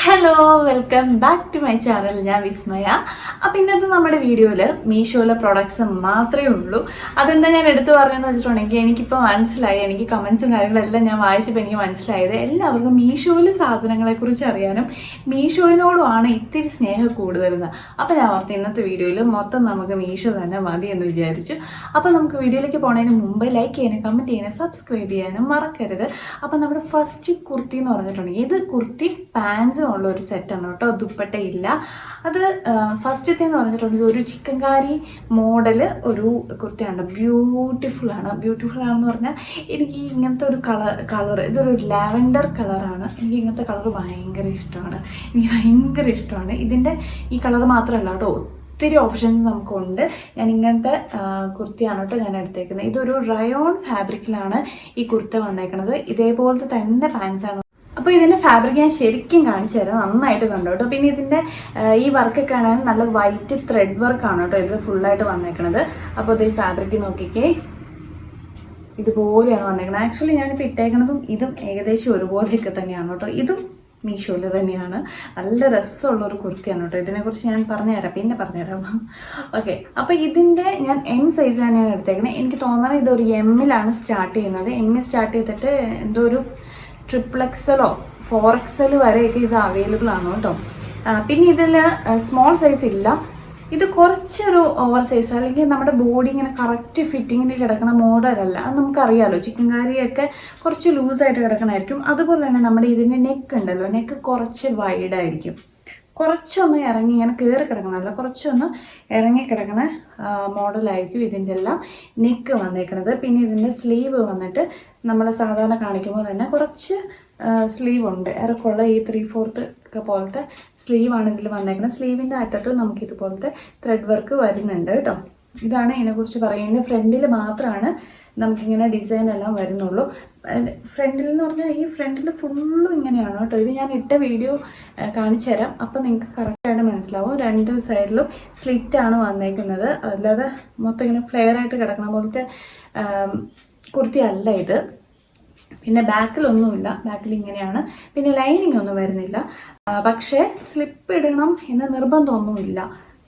Hello, welcome back to my channel. ഞാൻ വിസ്മയ. അപ്പം ഇന്നത്തെ നമ്മുടെ വീഡിയോയിൽ മീഷോയിലെ പ്രൊഡക്ട്സ് മാത്രമേ ഉള്ളൂ. അതെന്താ ഞാൻ എടുത്തു പറഞ്ഞതെന്ന് വെച്ചിട്ടുണ്ടെങ്കിൽ എനിക്കിപ്പോൾ മനസ്സിലായി, എനിക്ക് കമൻസും കാര്യങ്ങളെല്ലാം ഞാൻ വായിച്ചപ്പോൾ എനിക്ക് മനസ്സിലായത് എല്ലാവർക്കും മീഷോയിലെ സാധനങ്ങളെക്കുറിച്ച് അറിയാനും മീഷോയിനോടുമാണ് ഇത്തിരി സ്നേഹം കൂടുതലെന്ന്. അപ്പോൾ ഞാൻ ഓർത്ത് ഇന്നത്തെ വീഡിയോയിൽ മൊത്തം നമുക്ക് മീഷോ തന്നെ മതി എന്ന് വിചാരിച്ചു. അപ്പോൾ നമുക്ക് വീഡിയോയിലേക്ക് പോകുന്നതിന് മുമ്പ് ലൈക്ക് ചെയ്യാനും കമൻറ്റ് ചെയ്യാനും സബ്സ്ക്രൈബ് ചെയ്യാനും മറക്കരുത്. അപ്പോൾ നമ്മുടെ ഫസ്റ്റ് കുർത്തി എന്ന് പറഞ്ഞിട്ടുണ്ടെങ്കിൽ ഇത് കുർത്തി പാൻസും ഉള്ള ഒരു സെറ്റാണ് കേട്ടോ, ദുപ്പട്ടയില്ല. അത് ഫസ്റ്റത്തെ എന്ന് പറഞ്ഞിട്ടുണ്ടെങ്കിൽ ഒരു ചിക്കൻ കാരി മോഡല് ഒരു കുർത്തിയാണ്. ബ്യൂട്ടിഫുൾ ആണെന്ന് പറഞ്ഞാൽ എനിക്ക് ഇങ്ങനത്തെ ഒരു കളർ ഇതൊരു ലാവൻഡർ കളറാണ്. എനിക്ക് ഇങ്ങനത്തെ കളർ ഭയങ്കര ഇഷ്ടമാണ്. ഇതിൻ്റെ ഈ കളർ മാത്രമല്ല കേട്ടോ, ഒത്തിരി ഓപ്ഷൻസ് നമുക്കുണ്ട്. ഞാൻ ഇങ്ങനത്തെ കുർത്തിയാണ് കേട്ടോ ഞാൻ എടുത്തേക്കുന്നത്. ഇതൊരു റയോൺ ഫാബ്രിക്കിലാണ് ഈ കുർത്ത വന്നേക്കുന്നത്. ഇതേപോലത്തെ തന്നെ പാൻസാണ്. അപ്പോൾ ഇതിൻ്റെ ഫാബ്രിക് ഞാൻ ശരിക്കും കാണിച്ചു തരാം, നന്നായിട്ട് കണ്ടു കേട്ടോ. പിന്നെ ഇതിൻ്റെ ഈ വർക്കൊക്കെ ആണെങ്കിൽ നല്ല വൈറ്റ് ത്രെഡ് വർക്കാണ് കേട്ടോ ഇത് ഫുള്ളായിട്ട് വന്നേക്കുന്നത്. അപ്പോൾ ഇത് ഈ ഫാബ്രിക് നോക്കിക്കേ, ഇതുപോലെയാണ് വന്നേക്കുന്നത്. ആക്ച്വലി ഞാനിപ്പോൾ ഇട്ടേക്കുന്നതും ഇതും ഏകദേശം ഒരുപോലെയൊക്കെ തന്നെയാണ് കേട്ടോ. ഇതും മീഷോയിൽ തന്നെയാണ്. നല്ല രസമുള്ളൊരു കുർത്തിയാണ് കേട്ടോ. ഇതിനെക്കുറിച്ച് ഞാൻ പറഞ്ഞുതരാം. ഓക്കെ, അപ്പോൾ ഇതിൻ്റെ ഞാൻ എം സൈസിലാണ് ഞാൻ എടുത്തേക്കുന്നത്. എനിക്ക് തോന്നുന്നത് ഇതൊരു എമ്മിലാണ് സ്റ്റാർട്ട് ചെയ്യുന്നത്. എമ്മിൽ സ്റ്റാർട്ട് ചെയ്തിട്ട് എന്തോ ഒരു XXL 4XL വരെയൊക്കെ ഇത് അവൈലബിൾ ആണ് കേട്ടോ. പിന്നെ ഇതിൽ സ്മോൾ സൈസ് ഇല്ല. ഇത് കുറച്ചൊരു ഓവർ സൈസ്, അല്ലെങ്കിൽ നമ്മുടെ ബോഡി ഇങ്ങനെ കറക്റ്റ് ഫിറ്റിങ്ങിന് കിടക്കുന്ന മോഡലല്ല. അത് നമുക്കറിയാമല്ലോ, ചിക്കൻ കറിയൊക്കെ കുറച്ച് ലൂസായിട്ട് കിടക്കണമായിരിക്കും. അതുപോലെ തന്നെ നമ്മുടെ ഇതിൻ്റെ നെക്ക് ഉണ്ടല്ലോ, നെക്ക് കുറച്ച് വൈഡായിരിക്കും. കുറച്ചൊന്ന് ഇറങ്ങി ഇങ്ങനെ കയറി കിടക്കണമല്ല, കുറച്ചൊന്ന് ഇറങ്ങി കിടക്കുന്ന മോഡലായിരിക്കും ഇതിൻ്റെ എല്ലാം നെക്ക് വന്നേക്കുന്നത്. പിന്നെ ഇതിൻ്റെ സ്ലീവ് വന്നിട്ട് നമ്മൾ സാധാരണ കാണിക്കുമ്പോൾ തന്നെ കുറച്ച് സ്ലീവ് ഉണ്ട്. ഏറെക്കുള്ള ഈ 3/4 ഒക്കെ പോലത്തെ സ്ലീവാണ് ഇതിൽ വന്നേക്കുന്നത്. സ്ലീവിൻ്റെ അറ്റത്ത് നമുക്ക് ഇതുപോലത്തെ ത്രെഡ് വർക്ക് വരുന്നുണ്ട് കേട്ടോ. ഇതാണ് ഇതിനെക്കുറിച്ച് പറയുന്നത്. ഫ്രണ്ടിൽ മാത്രമാണ് നമുക്കിങ്ങനെ ഡിസൈൻ എല്ലാം വരുന്നുള്ളൂ. ഫ്രണ്ടിൽ എന്ന് പറഞ്ഞാൽ ഈ ഫ്രണ്ടിൽ ഫുള്ളും ഇങ്ങനെയാണ് കേട്ടോ. ഇത് ഞാൻ ഇട്ട വീഡിയോ കാണിച്ചു തരാം, അപ്പോൾ നിങ്ങൾക്ക് കറക്റ്റായിട്ട് മനസ്സിലാവും. രണ്ട് സൈഡിലും സ്ലിറ്റാണ് വന്നേക്കുന്നത്, അല്ലാതെ മൊത്തം ഇങ്ങനെ ഫ്ലെയർ ആയിട്ട് കിടക്കുന്ന പോലത്തെ കുർത്തി അല്ല ഇത്. പിന്നെ ബാക്കിലൊന്നുമില്ല, ബാക്കിൽ ഇങ്ങനെയാണ്. പിന്നെ ലൈനിങ് ഒന്നും വരുന്നില്ല. പക്ഷേ സ്ലിപ്പ് ഇടണം എന്ന് നിർബന്ധമൊന്നുമില്ല.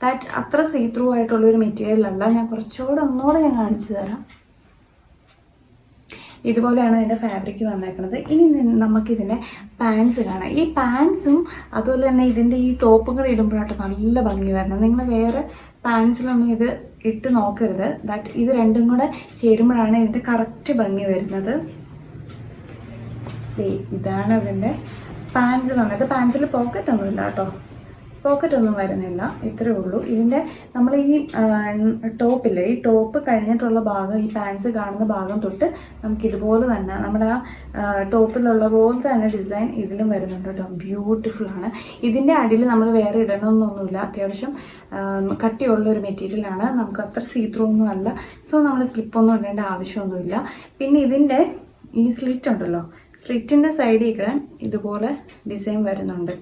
ദാറ്റ് അത്ര സീ ത്രൂ ആയിട്ടുള്ളൊരു മെറ്റീരിയലല്ല. ഞാൻ ഒന്നുകൂടെ ഞാൻ കാണിച്ചു തരാം. ഇതുപോലെയാണ് അതിൻ്റെ ഫാബ്രിക് വന്നേക്കുന്നത്. ഇനി നമുക്കിതിൻ്റെ പാൻസ് കാണാം. ഈ പാൻസും അതുപോലെ തന്നെ ഇതിൻ്റെ ഈ ടോപ്പും കൂടെ ഇടുമ്പോഴായിട്ട് നല്ല ഭംഗി വരുന്നത്. നിങ്ങൾ വേറെ പാൻസിലൊന്നും ഇത് ഇട്ട് നോക്കരുത്. ദാറ്റ് ഇത് രണ്ടും കൂടെ ചേരുമ്പോഴാണ് ഇതിൻ്റെ കറക്റ്റ് ഭംഗി വരുന്നത്. ഇതാണ് ഇതിൻ്റെ പാൻസ് വന്നിട്ട്. പാൻസിൽ പോക്കറ്റൊന്നുമില്ല കേട്ടോ, പോക്കറ്റൊന്നും വരുന്നില്ല, ഇത്രയേ ഉള്ളൂ. ഇതിൻ്റെ നമ്മൾ ഈ ടോപ്പില്ലേ, ഈ ടോപ്പ് കഴിഞ്ഞിട്ടുള്ള ഭാഗം, ഈ പാൻസ് കാണുന്ന ഭാഗം തൊട്ട് നമുക്ക് ഇതുപോലെ തന്നെ നമ്മുടെ ആ ടോപ്പിലുള്ള പോലത്തെ തന്നെ ഡിസൈൻ ഇതിലും വരുന്നുണ്ട് കേട്ടോ. ബ്യൂട്ടിഫുള്ളാണ്. ഇതിൻ്റെ അടിയിൽ നമ്മൾ വേറെ ഇടണമെന്നൊന്നുമില്ല. അത്യാവശ്യം കട്ടിയുള്ളൊരു മെറ്റീരിയലാണ്. നമുക്ക് അത്ര സീത്രൂ ഒന്നും അല്ല. സോ നമ്മൾ സ്ലിപ്പൊന്നും ഇടേണ്ട ആവശ്യമൊന്നുമില്ല. പിന്നെ ഇതിൻ്റെ ഈ സ്ലിറ്റ് ഉണ്ടല്ലോ, സ്ലിറ്റിൻ്റെ സൈഡിൽ കൂടെ ഇതുപോലെ ഡിസൈൻ വരുന്നുണ്ട്.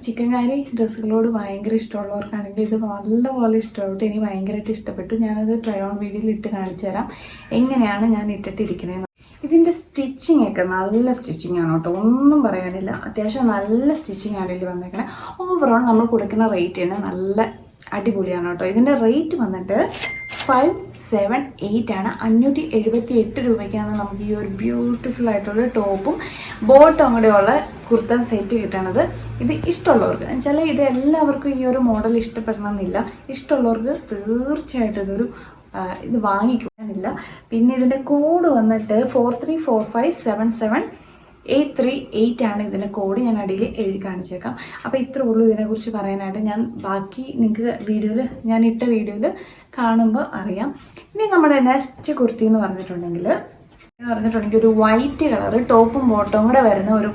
ചിക്കൻ കാരി ഡ്രസ്സുകളോട് ഭയങ്കര ഇഷ്ടമുള്ളവർക്കാണെങ്കിൽ ഇത് നല്ലപോലെ ഇഷ്ടപ്പെട്ടു. എനിക്ക് ഭയങ്കരമായിട്ട് ഇഷ്ടപ്പെട്ടു. ഞാനത് ട്രൈ ഓൺ വീഡിയോയിൽ ഇട്ട് കാണിച്ചു തരാം എങ്ങനെയാണ് ഞാൻ ഇട്ടിട്ടിരിക്കുന്നത്. ഇതിൻ്റെ സ്റ്റിച്ചിങ് ഒക്കെ നല്ല സ്റ്റിച്ചിങ് ആണ് കേട്ടോ, ഒന്നും പറയാനില്ല. അത്യാവശ്യം നല്ല സ്റ്റിച്ചിങ് ആണ് ഇതിൽ വന്നേക്കുന്നത്. ഓവറോൾ നമ്മൾ കൊടുക്കുന്ന റേറ്റ് തന്നെ നല്ല അടിപൊളിയാണ് കേട്ടോ. ഇതിൻ്റെ റേറ്റ് വന്നിട്ട് 578 ആണ്. 578 രൂപയ്ക്കാണ് നമുക്ക് ഈ ഒരു ബ്യൂട്ടിഫുൾ ആയിട്ടുള്ള ടോപ്പും ബോട്ടും കൂടെയുള്ള കുർത്ത സെറ്റ് കിട്ടണത്. ഇത് ഇഷ്ടമുള്ളവർക്ക് വെച്ചാൽ ഇത് എല്ലാവർക്കും ഈ ഒരു മോഡൽ ഇഷ്ടപ്പെടണമെന്നില്ല. ഇഷ്ടമുള്ളവർക്ക് തീർച്ചയായിട്ടും ഇത് വാങ്ങിക്കാനില്ല. പിന്നെ ഇതിൻ്റെ കോഡ് വന്നിട്ട് 434577 ആണ് ഇതിൻ്റെ കോഡ്. ഞാൻ അടിയിൽ എഴുതി കാണിച്ചേക്കാം. അപ്പോൾ ഇത്രേ ഉള്ളൂ ഇതിനെക്കുറിച്ച് പറയാനായിട്ട്. ഞാൻ ബാക്കി നിങ്ങൾക്ക് ഞാൻ ഇട്ട വീഡിയോയിൽ കാണുമ്പോൾ അറിയാം. ഇനി നമ്മുടെ നെക്സ്റ്റ് കുർത്തി എന്ന് പറഞ്ഞിട്ടുണ്ടെങ്കിൽ ഒരു വൈറ്റ് കളർ ടോപ്പും ബോട്ടവും കൂടെ വരുന്ന ഒരു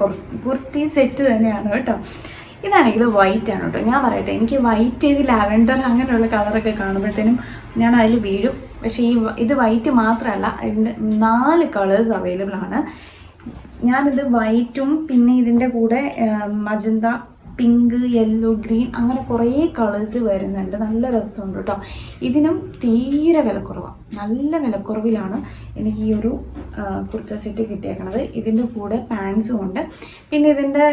കുർത്തി സെറ്റ് തന്നെയാണ് കേട്ടോ. ഇതാണെങ്കിൽ വൈറ്റ് ആണ് കേട്ടോ. ഞാൻ പറയട്ടെ, എനിക്ക് വൈറ്റ്, ലാവൻഡർ അങ്ങനെയുള്ള കളറൊക്കെ കാണുമ്പോഴത്തേനും ഞാൻ അതിൽ വീഴും. പക്ഷേ ഇത് വൈറ്റ് മാത്രമല്ല, ഇതിൻ്റെ 4 കളേഴ്സ് അവൈലബിൾ ആണ്. ഞാനിത് വൈറ്റും പിന്നെ ഇതിൻ്റെ കൂടെ മജന്ത, പിങ്ക്, യെല്ലോ, ഗ്രീൻ അങ്ങനെ കുറേ കളേഴ്സ് വരുന്നുണ്ട്. നല്ല രസമുണ്ട് കേട്ടോ. ഇതിനും തീരെ വിലക്കുറവാണ്, നല്ല വിലക്കുറവിലാണ് എനിക്ക് ഈ ഒരു കുർത്ത സെറ്റ് കിട്ടിയേക്കണത്. ഇതിൻ്റെ കൂടെ പാൻസും ഉണ്ട്. പിന്നെ ഇതിൻ്റെ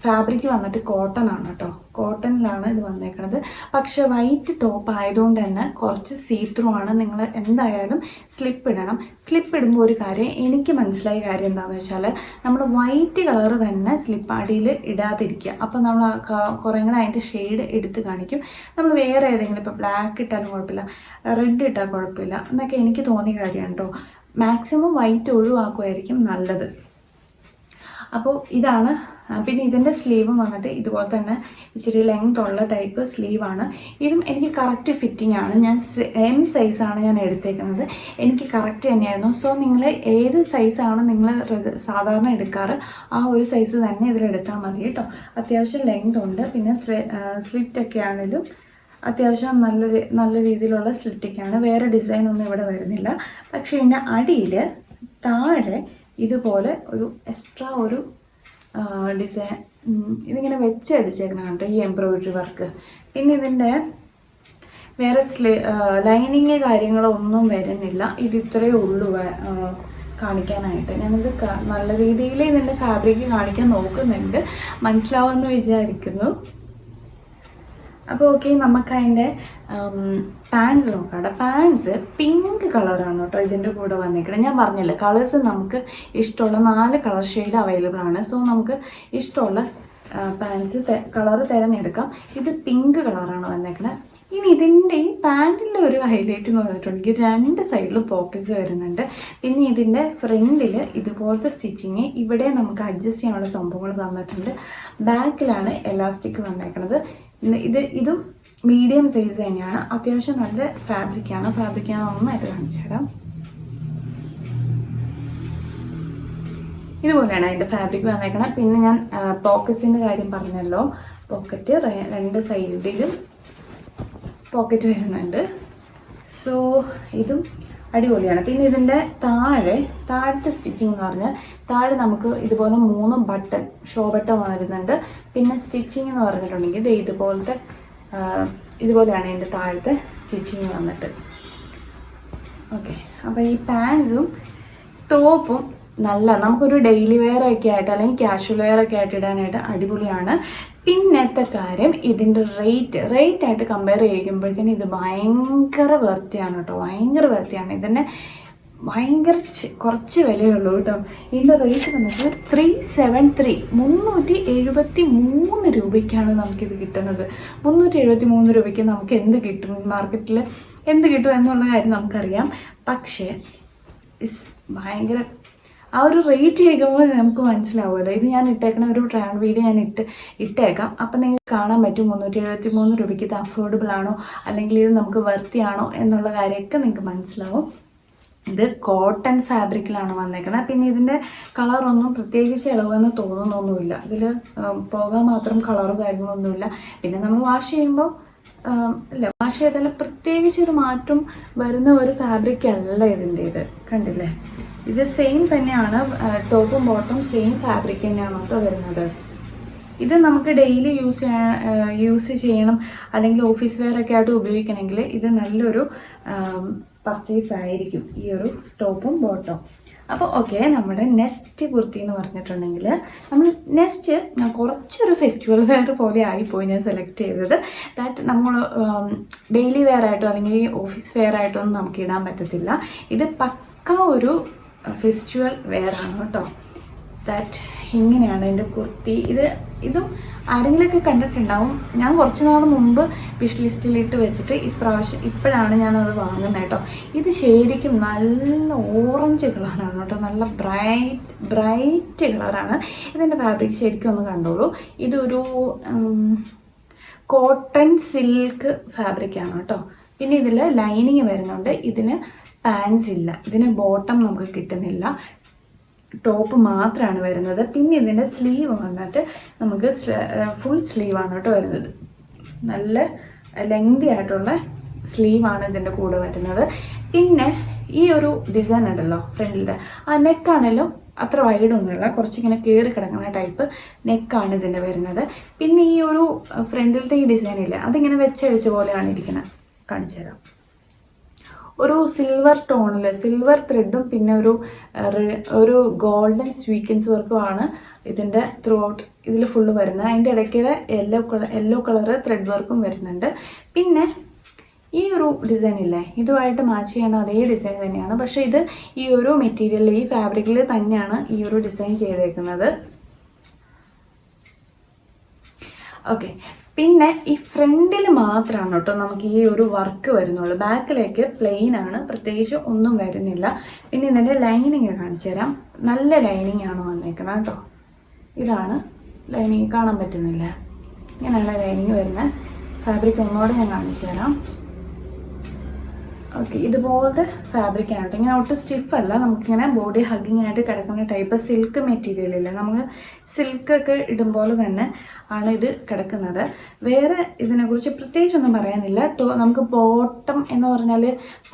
ഫാബ്രിക് വന്നിട്ട് കോട്ടൺ ആണ് കേട്ടോ, കോട്ടണിലാണ് ഇത് വന്നേക്കുന്നത്. പക്ഷെ വൈറ്റ് ടോപ്പ് ആയതുകൊണ്ട് തന്നെ കുറച്ച് സീത്രൂ ആണ്. നിങ്ങൾ എന്തായാലും സ്ലിപ്പ് ഇടണം. സ്ലിപ്പ് ഇടുമ്പോൾ ഒരു കാര്യം എനിക്ക് മനസ്സിലായ കാര്യം എന്താണെന്ന് വെച്ചാൽ, നമ്മൾ വൈറ്റ് കളർ തന്നെ സ്ലിപ്പ് അടിയിൽ ഇടാതിരിക്കുക. അപ്പോൾ നമ്മൾ കുറേ കൂടെ അതിൻ്റെ ഷെയ്ഡ് എടുത്ത് കാണിക്കും. നമ്മൾ വേറെ ഏതെങ്കിലും ഇപ്പോൾ ബ്ലാക്ക് ഇട്ടാലും കുഴപ്പമില്ല, റെഡ് ഇട്ടാൽ കുഴപ്പമില്ല എന്നൊക്കെ എനിക്ക് തോന്നിയ കാര്യമാണ് കേട്ടോ. മാക്സിമം വൈറ്റ് ഒഴിവാക്കുമായിരിക്കും നല്ലത്. അപ്പോൾ ഇതാണ്. പിന്നെ ഇതിൻ്റെ സ്ലീവും വന്നിട്ട് ഇതുപോലെ തന്നെ ഇച്ചിരി ലെങ്ത് ഉള്ള ടൈപ്പ് സ്ലീവാണ്. ഇതും എനിക്ക് കറക്റ്റ് ഫിറ്റിംഗ് ആണ്. ഞാൻ M സൈസാണ് ഞാൻ എടുത്തേക്കുന്നത്. എനിക്ക് കറക്റ്റ് തന്നെയായിരുന്നു. സോ നിങ്ങൾ ഏത് സൈസാണ് നിങ്ങൾ സാധാരണ എടുക്കാറ് ആ ഒരു സൈസ് തന്നെ ഇതിലെടുത്താൽ മതി കേട്ടോ. അത്യാവശ്യം ലെങ്ത് ഉണ്ട്. പിന്നെ സ്ലിറ്റൊക്കെ ആണെങ്കിലും അത്യാവശ്യം നല്ല രീതിയിലുള്ള സ്ലിറ്റൊക്കെയാണ്. വേറെ ഡിസൈനൊന്നും ഇവിടെ വരുന്നില്ല. പക്ഷേ ഇതിൻ്റെ അടിയിൽ താഴെ ഇതുപോലെ ഒരു എക്സ്ട്രാ ഒരു ഡിസൈൻ ഇതിങ്ങനെ വെച്ചടിച്ചേക്കണം കേട്ടോ, ഈ എംബ്രോയിഡറി വർക്ക്. പിന്നെ ഇതിൻ്റെ വേറെ ലൈനിങ് കാര്യങ്ങളോ ഒന്നും വരുന്നില്ല. ഇത് ഇത്രയേ ഉള്ളൂ കാണിക്കാനായിട്ട്. ഞാനിത് നല്ല രീതിയിൽ ഇതിൻ്റെ ഫാബ്രിക് കാണിക്കാൻ നോക്കുന്നുണ്ട്, മനസ്സിലാവുമെന്ന് വിചാരിക്കുന്നു. അപ്പോൾ ഓക്കെ, നമുക്ക് അതിൻ്റെ പാൻസ് നോക്കാം. പാൻസ് പിങ്ക് കളറാണ് കേട്ടോ ഇതിൻ്റെ കൂടെ വന്നിരിക്കുന്നത്. ഞാൻ പറഞ്ഞില്ല, കളേഴ്സ് നമുക്ക് ഇഷ്ടമുള്ള 4 കളർ ഷെയ്ഡ് അവൈലബിൾ ആണ്. സോ നമുക്ക് ഇഷ്ടമുള്ള പാൻസ് കളർ തിരഞ്ഞെടുക്കാം. ഇത് പിങ്ക് കളറാണ് വന്നിരിക്കുന്നത്. ഇനി ഇതിൻ്റെ ഈ പാൻറ്റിൻ്റെ ഒരു ഹൈലൈറ്റ് എന്ന് പറഞ്ഞിട്ടുണ്ടെങ്കിൽ 2 സൈഡിലും പോക്കറ്റ്സ് വരുന്നുണ്ട്. പിന്നെ ഇതിൻ്റെ ഫ്രണ്ടിൽ ഇതുപോലത്തെ സ്റ്റിച്ചിങ് ഇവിടെ നമുക്ക് അഡ്ജസ്റ്റ് ചെയ്യാനുള്ള സംഭവങ്ങൾ തന്നിട്ടുണ്ട്. ബാക്കിലാണ് എലാസ്റ്റിക് വന്നേക്കുന്നത്. ഇതും മീഡിയം സൈസ് തന്നെയാണ്. അത്യാവശ്യം നല്ല ഫാബ്രിക്കാണ്. ഞാൻ നന്നായിട്ട് കാണിച്ചു തരാം. ഇതുപോലെയാണ് അതിൻ്റെ ഫാബ്രിക് വന്നേക്കണം. പിന്നെ ഞാൻ പോക്കറ്റ്സിൻ്റെ കാര്യം പറഞ്ഞല്ലോ. പോക്കറ്റ് 2 സൈഡിലും പോക്കറ്റ് വരുന്നുണ്ട്. സോ ഇതും അടിപൊളിയാണ്. പിന്നെ ഇതിൻ്റെ താഴത്തെ സ്റ്റിച്ചിങ് എന്ന് പറഞ്ഞാൽ താഴെ നമുക്ക് ഇതുപോലെ 3 ബട്ടൺ ഷോ ബട്ടൺ വരുന്നുണ്ട്. പിന്നെ സ്റ്റിച്ചിങ് എന്ന് പറഞ്ഞിട്ടുണ്ടെങ്കിൽ ഇതുപോലെയാണ് ഇതിൻ്റെ താഴത്തെ സ്റ്റിച്ചിങ് വന്നിട്ട്. ഓക്കെ, അപ്പോൾ ഈ പാൻസും ടോപ്പും നമുക്കൊരു ഡെയിലി വെയർ ഒക്കെ ആയിട്ട് അല്ലെങ്കിൽ കാഷ്വൽ വെയർ ഒക്കെ ആയിട്ട് ഇടാനായിട്ട് അടിപൊളിയാണ്. പിന്നത്തെ കാര്യം ഇതിൻ്റെ റേറ്റ് ആയിട്ട് കമ്പയർ ചെയ്യുമ്പോഴത്തേനും ഇത് ഭയങ്കര വർത്തിയാണ് കേട്ടോ, ഭയങ്കര വർത്തിയാണ്. ഇതിൻ്റെ കുറച്ച് വിലയുള്ളൂ കേട്ടോ. ഇതിൻ്റെ റേറ്റ് നമുക്ക് 373 373 രൂപയ്ക്കാണ് നമുക്കിത് കിട്ടുന്നത്. 373 രൂപയ്ക്ക് നമുക്ക് എന്ത് കിട്ടും, മാർക്കറ്റിൽ എന്ത് കിട്ടും എന്നുള്ള കാര്യം നമുക്കറിയാം. പക്ഷേ ഭയങ്കര ആ ഒരു റേറ്റ് കേൾക്കുമ്പോൾ നമുക്ക് മനസ്സിലാവുമല്ലോ. ഇത് ഞാൻ ഇട്ടേക്കണ ഒരു ട്രാവൽ വീഡിയോ ഞാൻ ഇട്ടേക്കാം. അപ്പം നിങ്ങൾക്ക് കാണാൻ പറ്റും 373 രൂപയ്ക്ക് ഇത് അഫോർഡബിൾ ആണോ അല്ലെങ്കിൽ ഇത് നമുക്ക് വർത്തിയാണോ എന്നുള്ള കാര്യമൊക്കെ നിങ്ങൾക്ക് മനസ്സിലാവും. ഇത് കോട്ടൺ ഫാബ്രിക്കിലാണ് വന്നേക്കുന്നത്. പിന്നെ ഇതിൻ്റെ കളറൊന്നും പ്രത്യേകിച്ച് ഇളവെന്ന് തോന്നുന്നൊന്നുമില്ല. ഇതിൽ പോകാൻ മാത്രം കളറും കാര്യങ്ങളൊന്നുമില്ല. പിന്നെ നമ്മൾ വാഷ് ചെയ്യുമ്പോൾ വാഷ് ചെയ്താലും പ്രത്യേകിച്ചൊരു മാറ്റം വരുന്ന ഒരു ഫാബ്രിക് അല്ല ഇതിൻ്റെ. ഇത് കണ്ടില്ലേ, ഇത് സെയിം തന്നെയാണ്. ടോപ്പും ബോട്ടും സെയിം ഫാബ്രിക് തന്നെയാണ് കേട്ടോ വരുന്നത്. ഇത് നമുക്ക് ഡെയിലി യൂസ് ചെയ്യണം അല്ലെങ്കിൽ ഓഫീസ് വെയർ ഒക്കെ ആയിട്ട് ഉപയോഗിക്കണമെങ്കിൽ ഇത് നല്ലൊരു പർച്ചേസ് ആയിരിക്കും, ഈ ഒരു ടോപ്പും ബോട്ടും. അപ്പോൾ ഓക്കെ, നമ്മുടെ നെക്സ്റ്റ് കുർത്തി എന്ന് പറഞ്ഞിട്ടുണ്ടെങ്കിൽ ഞാൻ കുറച്ചൊരു ഫെസ്റ്റിവൽ വെയർ പോലെ ആയിപ്പോയി ഞാൻ സെലക്ട് ചെയ്തത്. ദാറ്റ് നമ്മൾ ഡെയിലി വെയർ ആയിട്ടോ അല്ലെങ്കിൽ ഓഫീസ് വെയർ ആയിട്ടോ ഒന്നും നമുക്ക് ഇടാൻ പറ്റത്തില്ല. ഇത് പക്ക ഒരു ഫെസ്റ്റിവൽ വെയർ ആണ് കേട്ടോ. ദാറ്റ് ഇങ്ങനെയാണ് എൻ്റെ കുർത്തി. ഇതും ആരെങ്കിലുമൊക്കെ കണ്ടിട്ടുണ്ടാവും. ഞാൻ കുറച്ച് നാൾ മുമ്പ് വിഷ് ലിസ്റ്റിലിട്ട് വെച്ചിട്ട് ഇപ്പോഴാണ് ഞാനത് വാങ്ങുന്നത് കേട്ടോ. ഇത് ശരിക്കും നല്ല ഓറഞ്ച് കളറാണ് കേട്ടോ, നല്ല ബ്രൈറ്റ് കളറാണ്. ഇതിൻ്റെ ഫാബ്രിക് ശരിക്കും ഒന്ന് കണ്ടോളൂ. ഇതൊരു കോട്ടൺ സിൽക്ക് ഫാബ്രിക്കാണ് കേട്ടോ. പിന്നെ ഇതിൽ ലൈനിങ് വരുന്നുണ്ട്. ഇതിന് പാൻസ് ഇല്ല, ഇതിന് ബോട്ടം നമുക്ക് കിട്ടുന്നില്ല, ടോപ്പ് മാത്രമാണ് വരുന്നത്. പിന്നെ ഇതിൻ്റെ സ്ലീവ് വന്നിട്ട് നമുക്ക് ഫുൾ സ്ലീവാണ് കേട്ടോ വരുന്നത്. നല്ല ലെങ്തി ആയിട്ടുള്ള സ്ലീവാണ് ഇതിൻ്റെ കൂടെ വരുന്നത്. പിന്നെ ഈ ഒരു ഡിസൈൻ ഉണ്ടല്ലോ ഫ്രണ്ടിൻ്റെ, ആ നെക്കാണെങ്കിലും അത്ര വൈഡൊന്നുമില്ല, കുറച്ചിങ്ങനെ കയറി കിടക്കുന്ന ടൈപ്പ് നെക്കാണ് ഇതിൻ്റെ വരുന്നത്. പിന്നെ ഈ ഒരു ഫ്രണ്ടിലത്തെ ഈ ഡിസൈൻ ഇല്ല, അതിങ്ങനെ വെച്ചടിച്ച പോലെയാണ് ഇരിക്കുന്നത്. കാണിച്ചു തരാം. ഒരു സിൽവർ ടോണിൽ സിൽവർ ത്രെഡും പിന്നെ ഒരു ഗോൾഡൻ സ്വീക്വൻസ് വർക്കുമാണ് ഇതിൻ്റെ ത്രൂ ഔട്ട് ഇതിൽ ഫുള്ള് വരുന്നത്. അതിൻ്റെ ഇടയ്ക്ക് യെല്ലോ കളറ് ത്രെഡ് വർക്കും വരുന്നുണ്ട്. പിന്നെ ഈ ഒരു ഡിസൈൻ ഇല്ലേ, ഇതുമായിട്ട് മാച്ച് ചെയ്യണ അതേ ഡിസൈൻ തന്നെയാണ്. പക്ഷേ ഇത് ഈ ഒരു മെറ്റീരിയൽ ഈ ഫാബ്രിക്കിൽ തന്നെയാണ് ഈ ഒരു ഡിസൈൻ ചെയ്തേക്കുന്നത്. ഓക്കെ, പിന്നെ ഈ ഫ്രണ്ടിൽ മാത്രമാണ് കേട്ടോ നമുക്ക് ഈ ഒരു വർക്ക് വരുന്നുള്ളൂ. ബാക്കിലേക്ക് പ്ലെയിൻ ആണ്, പ്രത്യേകിച്ച് ഒന്നും വരുന്നില്ല. പിന്നെ ഇതിൻ്റെ ലൈനിങ് കാണിച്ചു തരാം. നല്ല ലൈനിങ് ആണ് വന്നേക്കണം കേട്ടോ. ഇതാണ് ലൈനിങ്, കാണാൻ പറ്റുന്നില്ല. ഇങ്ങനെയാണ് ലൈനിങ് വരുന്നത്. ഫാബ്രിക് ഒന്നുകൂടെ ഞാൻ കാണിച്ചു തരാം. ഓക്കെ, ഇതുപോലത്തെ ഫാബ്രിക് ആണ് കേട്ടോ. ഇങ്ങനെ ഒട്ടും സ്റ്റിഫല്ല, നമുക്കിങ്ങനെ ബോഡി ഹഗ്ഗിങ് ആയിട്ട് കിടക്കുന്ന ടൈപ്പ് സിൽക്ക് മെറ്റീരിയലില്ല, നമുക്ക് സിൽക്കൊക്കെ ഇടുമ്പോൾ തന്നെ ആണ് ഇത് കിടക്കുന്നത്. വേറെ ഇതിനെക്കുറിച്ച് പ്രത്യേകിച്ചൊന്നും പറയാനില്ല. നമുക്ക് ബോട്ടം എന്ന് പറഞ്ഞാൽ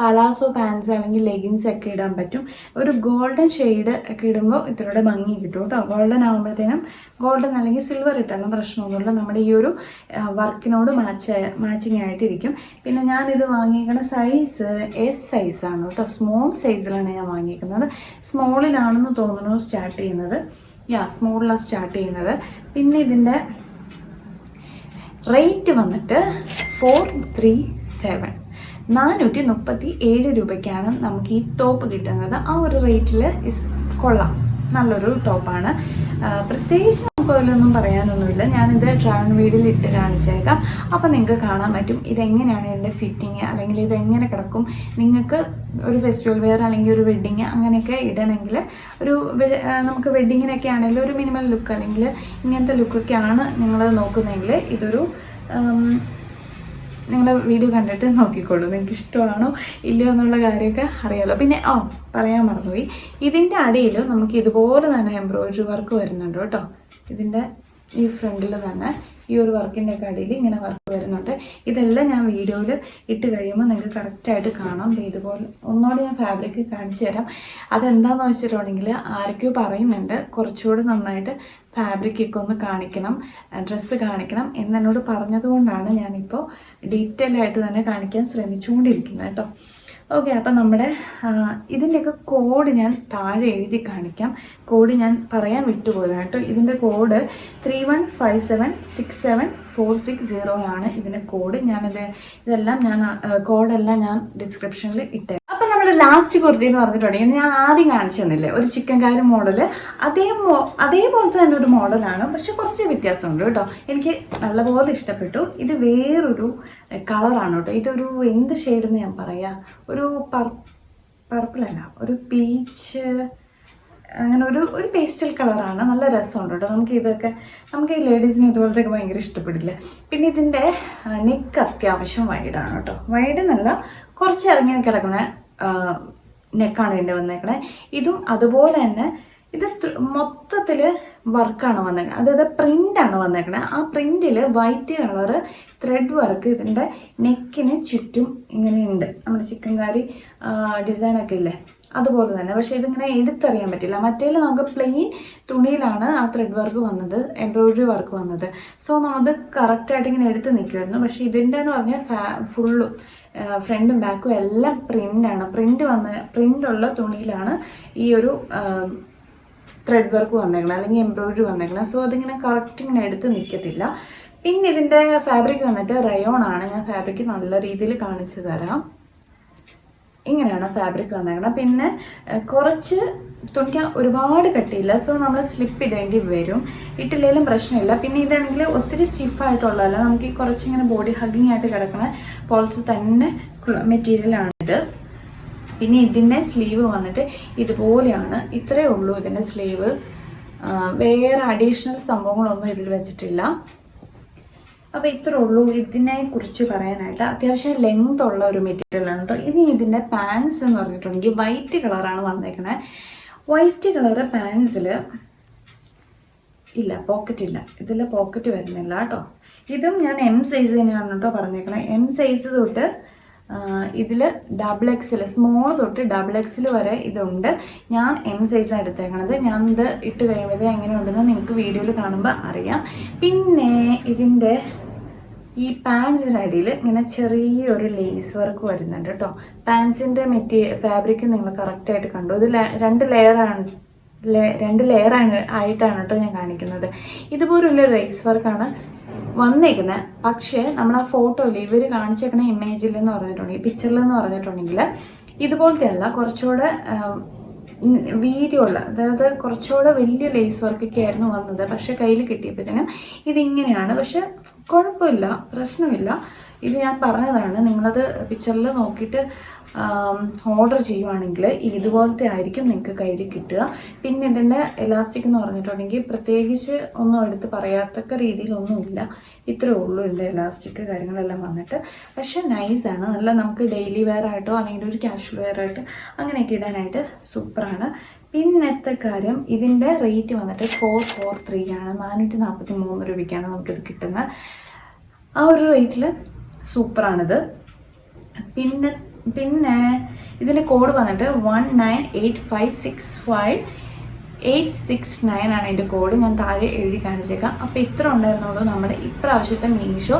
പലാസോ പാൻസ് അല്ലെങ്കിൽ ലെഗിൻസ് ഒക്കെ ഇടാൻ പറ്റും. ഒരു ഗോൾഡൻ ഷെയ്ഡ് ഒക്കെ ഇടുമ്പോൾ ഇത്രയുടെ ഭംഗി കിട്ടും കേട്ടോ. ഗോൾഡൻ ആകുമ്പോഴത്തേനും ഗോൾഡൻ അല്ലെങ്കിൽ സിൽവർ ഇട്ടാലും പ്രശ്നമൊന്നുമില്ല, നമ്മുടെ ഈ ഒരു വർക്കിനോട് മാച്ചിങ് ആയിട്ടിരിക്കും. പിന്നെ ഞാനിത് വാങ്ങിയിരിക്കുന്ന സൈസ് എസ് സൈസാണ് കേട്ടോ. സ്മോൾ സൈസിലാണ് ഞാൻ വാങ്ങിയിരിക്കുന്നത്. സ്മോളിലാണെന്ന് തോന്നുന്നു സ്റ്റാർട്ട് ചെയ്യുന്നത്. സ്മോളിലാണ് സ്റ്റാർട്ട് ചെയ്യുന്നത്. പിന്നെ ഇതിൻ്റെ റേറ്റ് വന്നിട്ട് 437 437 രൂപയ്ക്കാണ് നമുക്ക് ഈ ടോപ്പ് കിട്ടുന്നത്. ആ ഒരു റേറ്റിൽ കൊള്ളാം, നല്ലൊരു ടോപ്പാണ്. പ്രത്യേകിച്ച് നമുക്ക് അതിലൊന്നും പറയാനൊന്നുമില്ല. ഞാനിത് ട്രാവൽ വീഡിയോയിൽ ഇട്ട് കാണിച്ചേക്കാം. അപ്പോൾ നിങ്ങൾക്ക് കാണാൻ പറ്റും ഇതെങ്ങനെയാണ് ഇതിൻ്റെ ഫിറ്റിങ്, അല്ലെങ്കിൽ ഇതെങ്ങനെ കിടക്കും. നിങ്ങൾക്ക് ഒരു ഫെസ്റ്റിവൽ വെയർ അല്ലെങ്കിൽ ഒരു വെഡ്ഡിങ് അങ്ങനെയൊക്കെ ഇടണമെങ്കിൽ നമുക്ക് വെഡ്ഡിങ്ങിനൊക്കെ ആണെങ്കിൽ ഒരു മിനിമൽ ലുക്ക് അല്ലെങ്കിൽ ഇങ്ങനത്തെ ലുക്കൊക്കെയാണ് നിങ്ങൾ നോക്കുന്നതെങ്കിൽ ഇതൊരു നിങ്ങളുടെ വീഡിയോ കണ്ടിട്ട് നോക്കിക്കോളൂ, നിങ്ങൾക്ക് ഇഷ്ടമാണോ ഇല്ലയോ എന്നുള്ള കാര്യമൊക്കെ അറിയാമല്ലോ. പിന്നെ പറയാൻ മറന്നുപോയി, ഇതിൻ്റെ അടിയിൽ നമുക്ക് ഇതുപോലെ തന്നെ എംബ്രോയിഡറി വർക്ക് വരുന്നുണ്ട് കേട്ടോ. ഇതിൻ്റെ ഈ ഫ്രണ്ടിൽ തന്നെ ഈ ഒരു വർക്കിൻ്റെ ഒക്കെ അടിയിൽ ഇങ്ങനെ വർക്ക് വരുന്നുണ്ട്. ഇതെല്ലാം ഞാൻ വീഡിയോയിൽ ഇട്ട് കഴിയുമ്പോൾ നിങ്ങൾക്ക് കറക്റ്റായിട്ട് കാണാം. ഇതുപോലെ ഒന്നുകൂടെ ഞാൻ ഫാബ്രിക് കാണിച്ചു തരാം. അതെന്താണെന്ന് വെച്ചിട്ടുണ്ടെങ്കിൽ ആരൊക്കെയോ പറയുന്നുണ്ട് കുറച്ചുകൂടി നന്നായിട്ട് ഫാബ്രിക്കൊക്കെ ഒന്ന് കാണിക്കണം, ഡ്രസ്സ് കാണിക്കണം എന്നോട് പറഞ്ഞതുകൊണ്ടാണ് ഞാനിപ്പോൾ ഡീറ്റെയിൽ ആയിട്ട് തന്നെ കാണിക്കാൻ ശ്രമിച്ചുകൊണ്ടിരിക്കുന്നത് കേട്ടോ. ഓക്കെ, അപ്പം നമ്മുടെ ഇതിൻ്റെയൊക്കെ കോഡ് ഞാൻ താഴെ എഴുതി കാണിക്കാം. കോഡ് ഞാൻ പറയാൻ വിട്ടുപോയതാണ് കേട്ടോ. ഇതിൻ്റെ കോഡ് 31576746 ആണ് ഇതിൻ്റെ കോഡ്. ഇതെല്ലാം കോഡെല്ലാം ഞാൻ ഡിസ്ക്രിപ്ഷനിൽ ഇട്ടേ. അപ്പം നമ്മുടെ ലാസ്റ്റ് കുർത്തി എന്ന് പറഞ്ഞിട്ടുണ്ടെങ്കിൽ ഞാൻ ആദ്യം കാണിച്ചു തന്നില്ലേ ഒരു ചിക്കൻ കാരി മോഡൽ, അതേപോലത്തെ തന്നെ ഒരു മോഡലാണ്, പക്ഷെ കുറച്ച് വ്യത്യാസമുണ്ട് കേട്ടോ. എനിക്ക് നല്ലപോലെ ഇഷ്ടപ്പെട്ടു. ഇത് വേറൊരു കളറാണ് കേട്ടോ. ഇതൊരു എന്ത് ഷെയ്ഡെന്ന് ഞാൻ പറയാം, ഒരു പർപ്പിളല്ല, ഒരു പീച്ച്, അങ്ങനെ ഒരു പേസ്റ്റൽ കളറാണ്. നല്ല രസമുണ്ട് കേട്ടോ. നമുക്ക് ഈ ലേഡീസിന് ഇതുപോലത്തെയൊക്കെ ഭയങ്കര ഇഷ്ടപ്പെടില്ല. പിന്നെ ഇതിൻ്റെ നെക്ക് അത്യാവശ്യം വൈഡാണ് കേട്ടോ. വൈഡ് എന്നല്ല, കുറച്ച് ഇറങ്ങി കിടക്കുന്ന നെക്കാണ് ഇതിൻ്റെ വന്നേക്കണേ. ഇതും അതുപോലെ തന്നെ ഇത് മൊത്തത്തിൽ വർക്കാണ് വന്നേക്കുന്നത്, അതായത് പ്രിൻ്റാണ് വന്നേക്കണത്. ആ പ്രിൻറ്റിൽ വൈറ്റ് കളറ് ത്രെഡ് വർക്ക് ഇതിൻ്റെ നെക്കിന് ചുറ്റും ഇങ്ങനെയുണ്ട്. നമ്മുടെ ചിക്കൻ കാരി ഡിസൈനൊക്കെ ഇല്ലേ അതുപോലെ തന്നെ. പക്ഷേ ഇതിങ്ങനെ എടുത്തറിയാൻ പറ്റില്ല. മറ്റേതിൽ നമുക്ക് പ്ലെയിൻ തുണിയിലാണ് ആ ത്രെഡ് വർക്ക് വന്നത്, എംബ്രോയിഡറി വർക്ക് വന്നത്. സോ നമുക്ക് കറക്റ്റായിട്ട് ഇങ്ങനെ എടുത്ത് നിൽക്കുമായിരുന്നു. പക്ഷേ ഇതിൻ്റെ എന്ന് പറഞ്ഞാൽ ഫുള്ളും ഫ്രണ്ടും ബാക്കും എല്ലാം പ്രിൻ്റാണ്. പ്രിൻ്റുള്ള തുണിയിലാണ് ഈ ഒരു ത്രെഡ് വർക്ക് വന്നേക്കണം അല്ലെങ്കിൽ എംബ്രോയിഡറി വന്നേക്കണം. സോ അതിങ്ങനെ കറക്റ്റ് ഇങ്ങനെ എടുത്ത് നിൽക്കത്തില്ല. പിന്നെ ഇതിൻ്റെ ഫാബ്രിക് വന്നിട്ട് റയോൺ ആണ്. ഞാൻ ഫാബ്രിക് നല്ല രീതിയിൽ കാണിച്ചു തരാം. ഇങ്ങനെയാണ് ഫാബ്രിക് വന്നേക്കണം. പിന്നെ കുറച്ച് തുണിക്ക് ഒരുപാട് കട്ടിയില്ല. സോ നമ്മൾ സ്ലിപ്പ് ഇടേണ്ടി വരും. ഇട്ടില്ലെങ്കിലും പ്രശ്നമില്ല. പിന്നെ ഇതാണെങ്കിൽ ഒത്തിരി സ്റ്റിഫായിട്ടുള്ളതല്ല, നമുക്ക് ഈ കുറച്ചിങ്ങനെ ബോഡി ഹഗ്ഗിങ് ആയിട്ട് കിടക്കുന്ന പോലത്തെ തന്നെ മെറ്റീരിയലാണിത്. പിന്നെ ഇതിൻ്റെ സ്ലീവ് വന്നിട്ട് ഇതുപോലെയാണ്. ഇത്രയേ ഉള്ളൂ ഇതിൻ്റെ സ്ലീവ്. വേറെ അഡീഷണൽ സംഭവങ്ങളൊന്നും ഇതിൽ വെച്ചിട്ടില്ല. അപ്പോൾ ഇത്രേ ഉള്ളൂ ഇതിനെ കുറിച്ച് പറയാനായിട്ട്. അത്യാവശ്യം ലെങ്ത് ഉള്ള ഒരു മെറ്റീരിയലാണ് കേട്ടോ. ഇനി ഇതിൻ്റെ പാൻസ് എന്ന് പറഞ്ഞിട്ടുണ്ടെങ്കിൽ വൈറ്റ് കളറാണ് വന്നേക്കുന്നത്. വൈറ്റ് കളറ് പാൻസിൽ ഇല്ല, പോക്കറ്റ് ഇല്ല. ഇതിൽ പോക്കറ്റ് വരുന്നില്ല കേട്ടോ. ഇതും ഞാൻ എം സൈസ് തന്നെയാണ് കേട്ടോ പറഞ്ഞേക്കണേ. എം സൈസ് തൊട്ട് ഇതിൽ XXL, സ്മോൾ തൊട്ട് XXL വരെ ഇതുണ്ട്. ഞാൻ എം സൈസാണ് എടുത്തേക്കണത്. ഞാനിത് ഇട്ട് കഴിയുമ്പോഴത്തേ എങ്ങനെയുണ്ടെന്ന് നിങ്ങൾക്ക് വീഡിയോയിൽ കാണുമ്പോൾ അറിയാം. പിന്നെ ഇതിൻ്റെ ഈ പാൻസിൻ്റെ അടിയിൽ ഇങ്ങനെ ചെറിയൊരു ലേസ് വർക്ക് വരുന്നുണ്ട് കേട്ടോ. പാൻസിൻ്റെ ഫാബ്രിക് നിങ്ങൾ കറക്റ്റായിട്ട് കണ്ടു. ഇത് രണ്ട് ലെയർ ആയിട്ടാണ് കേട്ടോ ഞാൻ കാണിക്കുന്നത്. ഇതുപോലുള്ള ലേസ് വർക്കാണ് വന്നേക്കുന്നത്. പക്ഷേ നമ്മൾ ആ ഫോട്ടോയിൽ ഇവർ കാണിച്ചേക്കണ ഇമേജിൽ എന്ന് പറഞ്ഞിട്ടുണ്ടെങ്കിൽ, പിക്ചറിൽ എന്ന് പറഞ്ഞിട്ടുണ്ടെങ്കിൽ ഇതുപോലത്തെ അല്ല, കുറച്ചുകൂടെ വീതിയുള്ള, അതായത് കുറച്ചുകൂടെ വലിയ ലേസ് വർക്കൊക്കെ ആയിരുന്നു വന്നത്. പക്ഷെ കയ്യിൽ കിട്ടിയപ്പോഴത്തേനും ഇതിങ്ങനെയാണ്. പക്ഷെ കുഴപ്പമില്ല, പ്രശ്നമില്ല. ഇത് ഞാൻ പറഞ്ഞതാണ്, നിങ്ങളത് പിക്ചറിൽ നോക്കിയിട്ട് ഓർഡർ ചെയ്യുവാണെങ്കിൽ ഇതുപോലത്തെ ആയിരിക്കും നിങ്ങൾക്ക് കയ്യിൽ കിട്ടുക. പിന്നെ ഇതിൻ്റെ എലാസ്റ്റിക് എന്ന് പറഞ്ഞിട്ടുണ്ടെങ്കിൽ പ്രത്യേകിച്ച് ഒന്നും എടുത്ത് പറയത്തക്ക രീതിയിലൊന്നുമില്ല. ഇത്രയേ ഉള്ളൂ ഇതിൻ്റെ എലാസ്റ്റിക് കാര്യങ്ങളെല്ലാം വന്നിട്ട്. പക്ഷെ നൈസാണ്, നല്ല നമുക്ക് ഡെയിലി വെയർ ആയിട്ടോ അല്ലെങ്കിൽ ഒരു കാഷ്വൽ വെയർ ആയിട്ട് അങ്ങനെയൊക്കെ ഇടാനായിട്ട് സൂപ്പറാണ്. പിന്നത്തെ കാര്യം, ഇതിൻ്റെ റേറ്റ് വന്നിട്ട് 443 ആണ്, 443 രൂപയ്ക്കാണ് നമുക്കിത് കിട്ടുന്നത്. ആ ഒരു റേറ്റിൽ സൂപ്പറാണിത്. പിന്നെ ഇതിൻ്റെ കോഡ് വന്നിട്ട് 198565869 ആണ് ഇതിൻ്റെ കോഡ്. ഞാൻ താഴെ എഴുതി കാണിച്ചേക്കാം. അപ്പോൾ ഇത്ര ഉണ്ടായിരുന്നുള്ളൂ നമ്മുടെ ഇപ്രാവശ്യത്തെ മീഷോ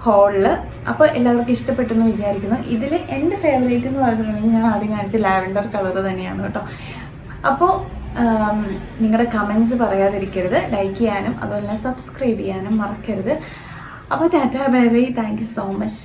ഹോളിൽ. അപ്പോൾ എല്ലാവർക്കും ഇഷ്ടപ്പെട്ടെന്ന് വിചാരിക്കുന്നു. ഇതിൽ എൻ്റെ ഫേവറേറ്റ് എന്ന് പറഞ്ഞിട്ടുണ്ടെങ്കിൽ ഞാൻ ആദ്യം കാണിച്ച ലാവൻഡർ കളർ തന്നെയാണ് കേട്ടോ. അപ്പോൾ നിങ്ങളുടെ കമൻസ് പറയാതിരിക്കരുത്, ലൈക്ക് ചെയ്യാനും അതുപോലെ തന്നെ സബ്സ്ക്രൈബ് ചെയ്യാനും മറക്കരുത്. അപ്പോൾ tata bye bye, thank you so much.